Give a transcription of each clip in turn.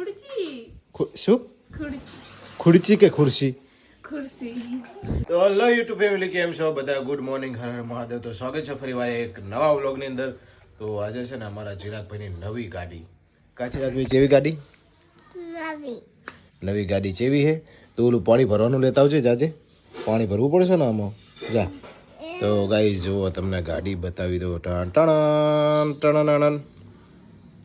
શું ખુરચી કે ખુરશી? તો હેલો યુટ્યુબ ફેમિલી, કેમ છો બધા? Good morning, Har Har Mahadev. તો સ્વાગત છે ફરી વાર એક નવા વ્લોગની અંદર. તો આજે છે ને અમારા ચિરાગભાઈની નવી ગાડી. કા ચિરાગભાઈ, ચેવી ગાડી? નવી ગાડી ચેવી હે? તો ઓલું પાણી ભરવાનું લેતા આવજે. જાજે પાણી ભરવું પડશે ને આમાં. જા. તો ગાઈસ જુઓ, તમને ગાડી બતાવી દો. ટણ.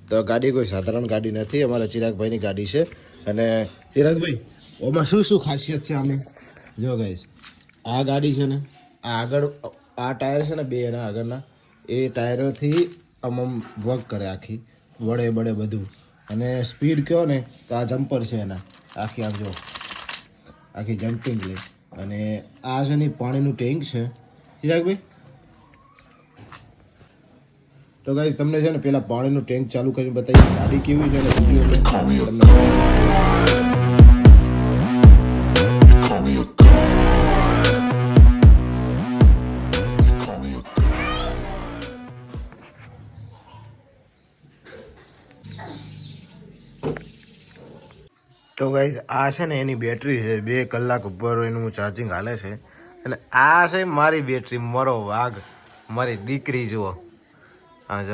તો ગાડી કોઈ સાધારણ ગાડી નથી, અમારા ચિરાગભાઈની ગાડી છે. અને ચિરાગભાઈ, ઓમાં શું શું ખાસિયત છે આની? જો ગાઈસ, આ ગાડી છે ને, આ આગળ આ ટાયર છે ને, બે એના આગળના એ ટાયરોથી આમ વર્ક કરે, આખી વડે બધું. અને સ્પીડ કહો ને તો આ જમ્પર છે એના, આખી આમ જો, આખી જમ્પિંગ લે. અને આ છે ને પાણીનું ટેન્ક છે ચિરાગભાઈ. તો ગાઈસ તમને છે ને પેલા પાણીનું ટેન્ક ચાલુ કરીને બતાવી ગાડી કેવી છે ને તો ગાઈસ આ છે ને એની બેટરી છે, 2 કલાક ઉપર એનું ચાર્જિંગ હાલે છે. અને આ છે મારી બેટરી, મારો વાઘ, મારી દીકરી. જુઓ હા, જો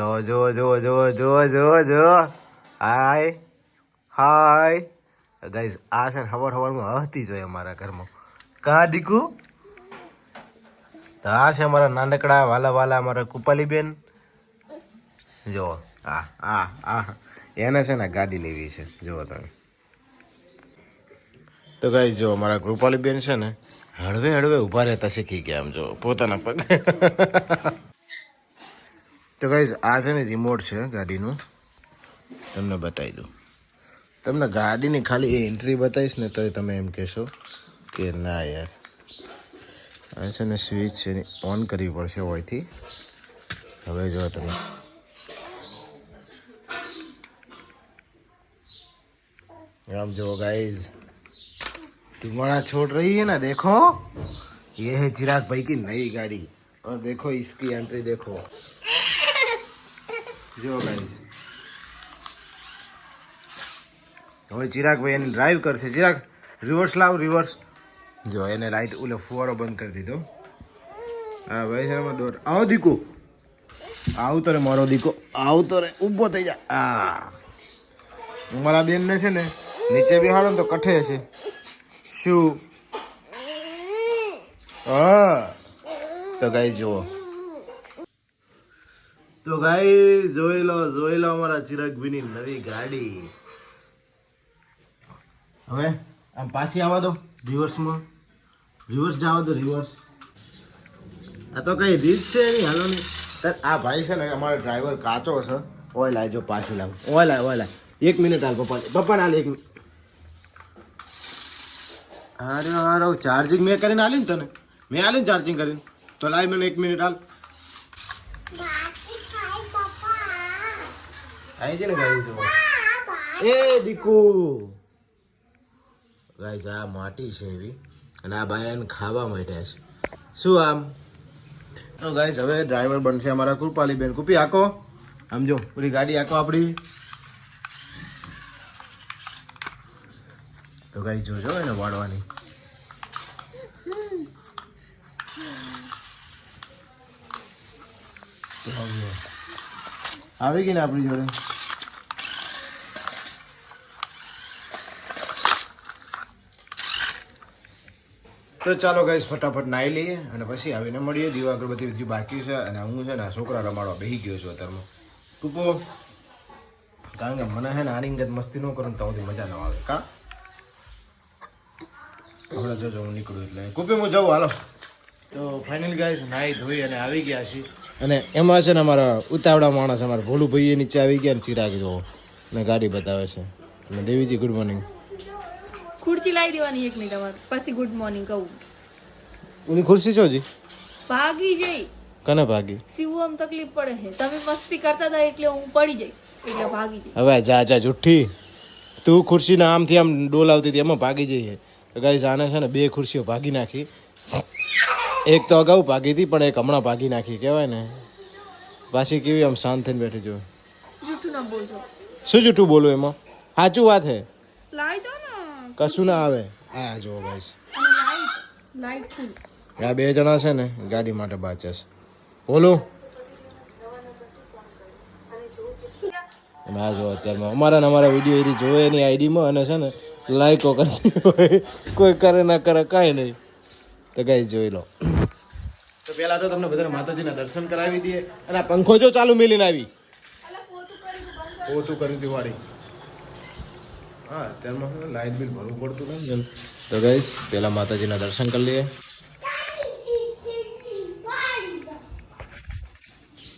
હાય ગાઈસ, આ છે ને સવારમાં હસતી જોઈએ અમારા ઘરમાં. કા દીકુ? તો આ છે અમારા નાનકડા વાલા અમારા કૃપાલી બેન. જો આ એને છે ને ગાડી લેવી છે, જુઓ તમે. તો ગાઈસ જો અમારા કૃપાલી બેન છે ને હળવે ઊભા રહેતા શીખી ગયા, આમ જો પોતાના પગ. તો ગાઈસ આ છે ને રિમોટ છે ગાડીનું, તમને બતાવી દઉં. તમને ગાડીની ખાલી એ એન્ટ્રી બતાવીશ ને તો તમે એમ કહેશો કે ના યાર. આ છે ને સ્વિચ છે ઓન કરવી પડશે હોયથી. હવે જો તમે આમ જો गाइस, तुम्हारा छोड़ रही है ना, देखो ये है चिराग भाई की नई गाड़ी. और देखो इसकी एंट्री देखो, जो गाइस. હવે ચિરાગ ભાઈ એને ડ્રાઈવ કરશે. ચિરાગ રિવર્સ લાવ, રિવર્સ. જો એને લાઈટ ઓલો ફુવારો બંધ કરી દીધો. હા ભાઈ છે એમાં દોડ. આવો દીકો, આવતો રે મારો દીકો, આવતો રે, ઊભો થઈ જા. આ મારા બેન ને છે ને નીચે બેહાડો ને તો કઠે છે. શું? હા. તો ગાઈસ જુઓ, તો ગાઈસ જોઈ લો અમારા ચિરાગભાઈની નવી ગાડી. હવે આમ પાછી આવવા દો, રિવર્સમાં. રિવર્સ જવા દો, રિવર્સ. આ તો કઈ રીત છે એની, હાલો નહીં. આ ભાઈ છે ને અમારો ડ્રાઈવર કાચો છે. ઓય લાવજો, પાછી લાવ. ઓય લાવ 1 મિનિટ હાલ. પપ્પાને હાલ 1 મિનિટ. અરે ચાર્જિંગ મેં કરીને હાલી ને તને, મેં હાલી ને ચાર્જિંગ કરીને. તો લાવ મને 1 મિનિટ હાલ. આવી છે ને ગાઈસ જો. એ દીકુ ગાઈસ, આ માટી છે એવી, અને આ ભાઈ એને ખાવા માંડ્યા છે. શું આમ? તો ગાઈસ હવે ડ્રાઈવર બનશે અમારા કૃપાલી બેન. કૃપી આકો, આમ જો પૂરી ગાડી આકો આપણી. તો ગાઈસ જોજો એને વાળવાની. આવી ગઈ ને આપણી જોડે. તો ચાલો ગાઈસ ફટાફટ નાહી લઈએ અને પછી આવીને મળીએ. દીવા અગરબત્તી બધી બાકી છે અને હું છે ને છોકરા રમાડવા બેસી ગયો છું અત્યારમાં. કૂપો, કારણ કે મને છે ને આની અંગત મસ્તી ન કરું તો બધી મજા ન આવે. કા હમણાં જોજો હું નીકળું એટલે. કૂપી હું જાઉં, હાલો. તો ફાઇનલ ગાઈસ નાહી ધોઈ અને આવી ગયા છીએ. અને એમાં છે ને અમારા ઉતાવળા માણસ અમારા ભોલું ભાઈ નીચે આવી ગયા ને ચિરાગ જોવો ને ગાડી બતાવે છે. અને દેવીજી ગુડ મોર્નિંગ. ખુરચી લાવી દેવાની 1 મિનિટ અમાર, પછી ગુડ મોર્નિંગ કહું. ઓલી ખુરશી છો જી? ભાગી જઈ. કને ભાગી? સીવું આમ તકલીફ પડે છે, તમે મસ્તી કરતા હતા એટલે હું પડી જઈ, એટલે ભાગી જઈ. હવે જા જુઠ્ઠી, તું ખુરશીના આમથી આમ ડોલાવતી હતી એમાં ભાગી જઈએ. તો ગાઈસ આને છે ને 2 ખુરશીઓ ભાગી નાખી. એક તો અગાઉ ભાગી હતી પણ એક હમણાં ભાગી નાખી. કહેવાય ને પાછી કેવી આમ શાંત થઈને બેઠી જો. જૂઠું ના બોલજો. શું જૂઠું બોલું એમાં? સાચું વાત છે, લાઈ દો ને. કશું ના આવે. હા જો ગાઈસ, અને લાઈટ ફૂલ. આ 2 જણા છે ને ગાડી માટે બાચે છે. બોલો ના જો અત્યારમાં અમારા વિડીયો એરી જોવે એની આઈડીમાં અને છે ને લાઈકો કરતી હોય, કોઈ કરે ના કરે કાંઈ નહીં. તો ગાઈસ જોઈ લો. તો પહેલા તો તમને બધાને માતાજીના દર્શન કરાવી દઈએ. અને આ પંખો જો ચાલુ મેલીને આવી, પોતું કરી હતી વાળી. હા અત્યારમાં લાઇટ બિલ ભરવું પડતું નહીં. તો ગાઈસ પહેલા માતાજીના દર્શન કરી લઈએ.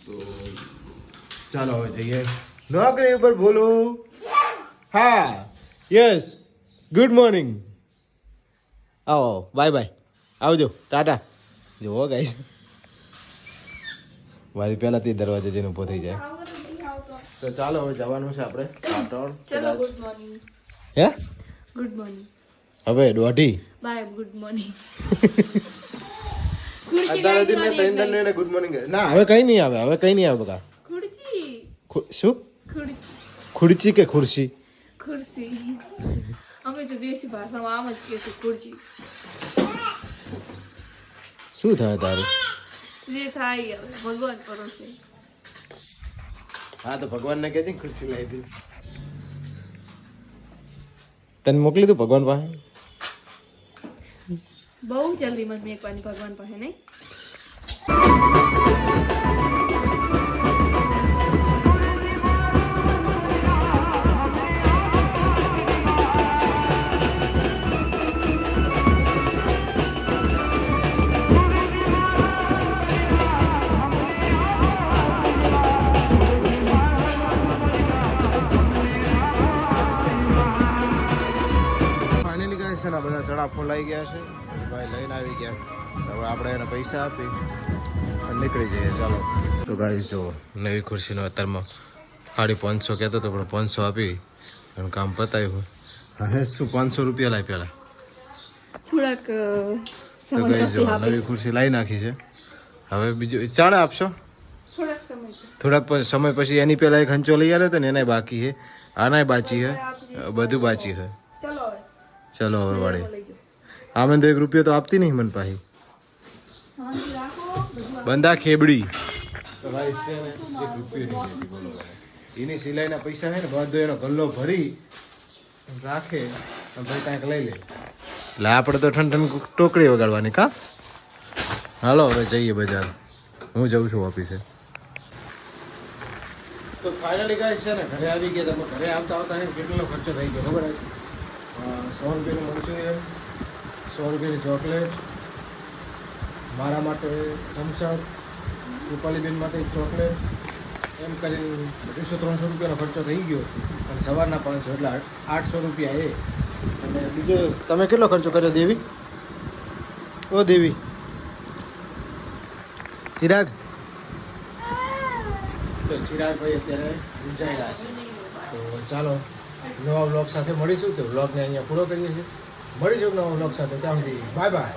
તો ચાલો હવે જઈએ નોકરી ઉપર. બોલો. હા યસ, ગુડ મોર્નિંગ. આવો, બાય બાય, આવજો, ટાટા. જુઓ ગાઈસ, મારી પહેલાથી દરવાજે જઈને ઊભો થઈ જાય. તો ચાલો હવે જવાનું છે આપણે પાટણ. ચલો ગુડ મોર્નિંગ. હે ગુડ મોર્નિંગ. હવે દોઢી બાય ગુડ મોર્નિંગ. અત્યારે મેં 3 દિન ગુડ મોર્નિંગ. ના હવે કઈ નહીં આવે, હવે કઈ નહીં આવે બકા. ખુરચી. શું ખુરચી. ખુરચી કે ખુરશી? ખુરશી. અમે તો દેશી ભાષામાં આમ જ કહીએ છીએ ખુરચી. શું થાય તારું? જે થાય હવે ભગવાન પરોસે. હા તો ભગવાનને કહેજે ને ખુરશી લાવી દી. તને મોકલી દઉં ભગવાન પાસે. બહુ જલ્દી મને મેકવાની ભગવાન પાસે નહીં. ફાઇનલી ગાઈસ છે ને બધા ચણા ફોલાઈ ગયા છે, ભાઈ લઈને આવી ગયા છે. હવે આપણે એને પૈસા આપી અને નીકળી જઈએ. ચાલો. તો ગાઈસ જો નવી ખુરશીનો અત્યારમાં 550 કહેતો હતો, પણ 500 આપી અને કામ પતાવ્યું. હવે શું 500 રૂપિયા લાવી પહેલાં. થોડાક તો ગાઈસ જો નવી ખુરશી લાવી નાખી છે. હવે બીજું ચણા આપશો થોડાક સમય પછી. એની પહેલાં એક હંચો લઈ આવ્યો હતો ને, એનાય બાકી છે, આનાય બાકી છે, બધું બાકી છે. ચલો હવે વાળી. આમે તો 1 રૂપિયો તો આપતી નહીં મને પાછી. બંધા ખેબડી. તો ભાઈ છે ને 1 રૂપિયો નહીં દેતી, બોલો. એની સિલાઈના પૈસા છે ને બધો એનો ગલ્લો ભરી રાખે અને ભાઈ કાંઈક લઈ લે. એટલે આપણે તો ઠંડ ટોકરી વગાડવાની કા. હાલો હવે જઈએ બજાર. હું જઉં છું ઓફિસે. તો ફાઇનલી ગાઈસ છે ને ઘરે આવી ગયા. તમે ઘરે આવતા આવતા છે કેટલો ખર્ચો થઈ ગયો ખબર? 100 રૂપિયાનું મંચુરિયન, 100 રૂપિયાની ચોકલેટ, મારા માટે થમ્સઅપ, રૂપાલીબેન માટે ચોકલેટ, એમ કરીને 200-300 રૂપિયાનો ખર્ચો થઈ ગયો. અને સવારના 500 એટલે 800 રૂપિયા એ. અને બીજો તમે કેટલો ખર્ચો કર્યો દેવી? ઓ દેવી, ચિરાગ. તો ચિરાગભાઈ અત્યારે ગુંજાયેલા છે. તો ચાલો નવા વ્લોગ સાથે મળીશું. તો વ્લોગને અહીંયા પૂરો કરીએ છીએ. મળીશું નવા વ્લોગ સાથે. ત્યાં સુધી બાય બાય.